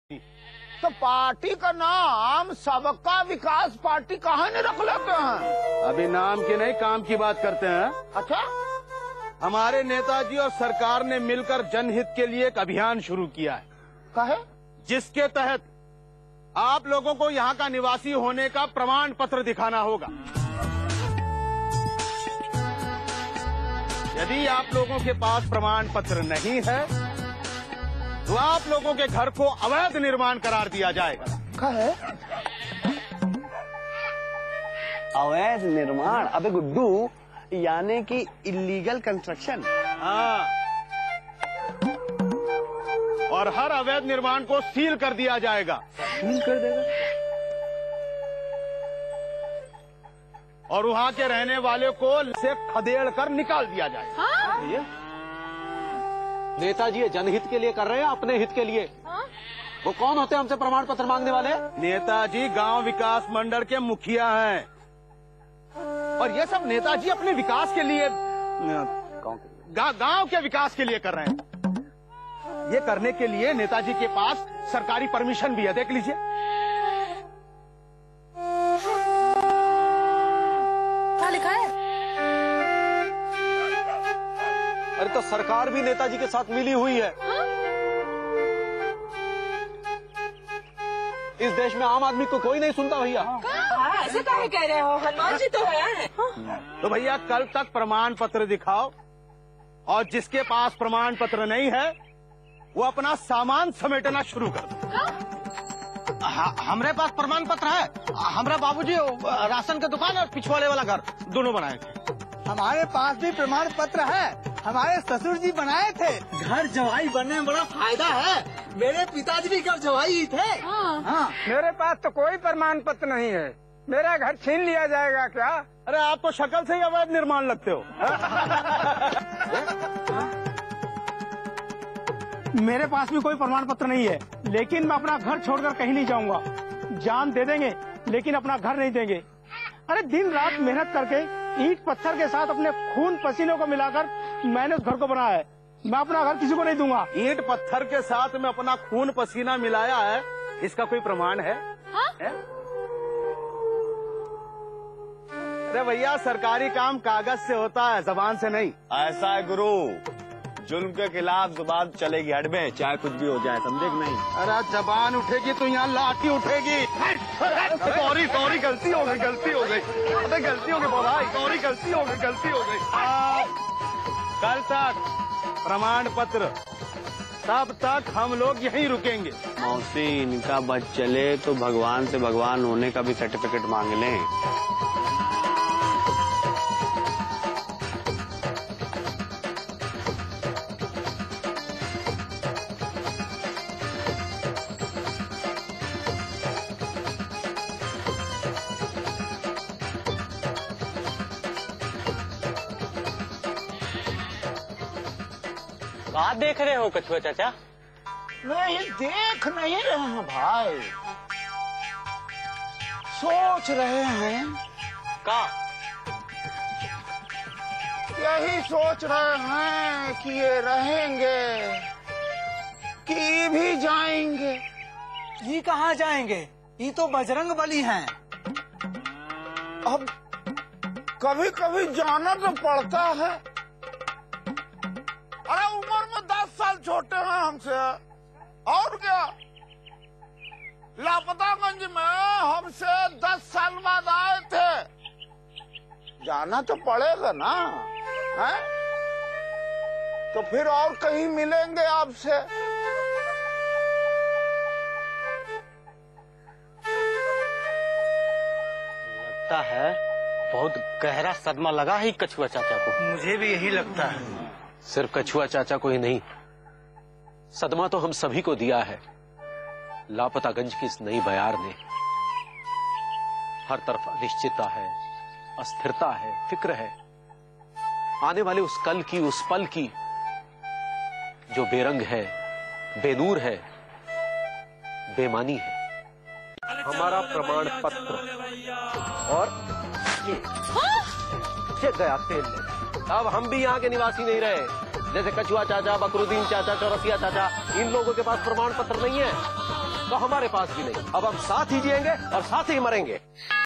तो पार्टी का नाम सबका विकास पार्टी कहाँ ने रख लेते हैं? अभी नाम की नहीं काम की बात करते हैं। अच्छा, हमारे नेताजी और सरकार ने मिलकर जनहित के लिए एक अभियान शुरू किया है। कहे? जिसके तहत आप लोगों को यहाँ का निवासी होने का प्रमाण पत्र दिखाना होगा। यदि आप लोगों के पास प्रमाण पत्र नहीं है तो आप लोगों के घर को अवैध निर्माण करार दिया जाएगा। कहे? अवैध निर्माण? अबे गुड्डू, यानी कि इलीगल कंस्ट्रक्शन। हाँ, और हर अवैध निर्माण को सील कर दिया जाएगा। सील कर देगा? और वहाँ के रहने वाले को से खदेड़ कर निकाल दिया जाएगा। हाँ? नेताजी ये जनहित के लिए कर रहे हैं, अपने हित के लिए। हाँ? वो कौन होते हैं हमसे प्रमाण पत्र मांगने वाले? नेताजी गांव विकास मंडल के मुखिया हैं और ये सब नेताजी अपने विकास के लिए, गांव के विकास के लिए कर रहे हैं। ये करने के लिए नेताजी के पास सरकारी परमिशन भी है, देख लीजिए। क्या लिखा है? अरे तो सरकार भी नेताजी के साथ मिली हुई है। हाँ? इस देश में आम आदमी को कोई नहीं सुनता भैया। ऐसे काहे कह रहे हो? हनुमान जी तो है। तो भैया कल तक प्रमाण पत्र दिखाओ और जिसके पास प्रमाण पत्र नहीं है वो अपना सामान समेटना शुरू कर दो। हमरे पास प्रमाण पत्र है। हमारे बाबूजी राशन की दुकान और पिछवाड़े वाला घर दोनों बनाए थे। हमारे पास भी प्रमाण पत्र है, हमारे ससुर जी बनाए थे। घर जवाई बनने में बड़ा फायदा है। मेरे पिताजी भी घर जवाई ही थे। हाँ, मेरे पास तो कोई प्रमाण पत्र नहीं है। मेरा घर छीन लिया जाएगा क्या? अरे आप तो शक्ल से ही अवैध निर्माण लगते हो। मेरे पास भी कोई प्रमाण पत्र नहीं है, लेकिन मैं अपना घर छोड़कर कहीं नहीं जाऊंगा। जान दे देंगे लेकिन अपना घर नहीं देंगे। अरे दिन रात मेहनत करके ईंट पत्थर के साथ अपने खून पसीनों को मिलाकर मैंने उस घर को बनाया है। मैं अपना घर किसी को नहीं दूंगा। ईंट पत्थर के साथ में अपना खून पसीना मिलाया है, इसका कोई प्रमाण है? हाँ? है? अरे भैया सरकारी काम कागज से होता है, जबान से नहीं। ऐसा है गुरु, जुल्म के खिलाफ जुबान चलेगी हट में, चाहे कुछ भी हो जाए, समझे कि नहीं? अरे जबान उठेगी तो यहाँ लाठी उठेगी। सॉरी सॉरी, गलती हो गई, गलती हो गई, अरे गलती हो गई भाई, सॉरी, गलती हो गई, गलती हो गई। कल तक प्रमाण पत्र, तब तक हम लोग यहीं रुकेंगे। मौसी, इनका बच चले तो भगवान से भगवान होने का भी सर्टिफिकेट मांग लें। बात देख रहे हो कछुआ चाचा? नहीं, देख नहीं रहे हैं भाई, सोच रहे हैं। का? यही सोच रहे हैं कि ये रहेंगे कि भी जाएंगे। ये कहाँ जाएंगे? ये तो बजरंग बली हैं। अब कभी कभी जाना तो पड़ता है। अरे उम्र में 10 साल छोटे हैं हमसे, और क्या? लापतागंज में हमसे 10 साल बाद आए थे। जाना तो पड़ेगा ना, है? तो फिर और कहीं मिलेंगे आपसे। लगता है बहुत गहरा सदमा लगा है कछुआ चाचा को। मुझे भी यही लगता है। सिर्फ कछुआ चाचा को ही नहीं, सदमा तो हम सभी को दिया है लापतागंज की इस नई बयार ने। हर तरफ अनिश्चितता है, अस्थिरता है, फिक्र है आने वाले उस कल की, उस पल की जो बेरंग है, बेनूर है, बेमानी है। हमारा प्रमाण पत्र और ये गया तेल में। अब हम भी यहाँ के निवासी नहीं रहे। जैसे कछुआ चाचा, बकरुद्दीन चाचा, चौरसिया चाचा, इन लोगों के पास प्रमाण पत्र नहीं है। तो हमारे पास भी नहीं। अब हम साथ ही जिएंगे और साथ ही मरेंगे।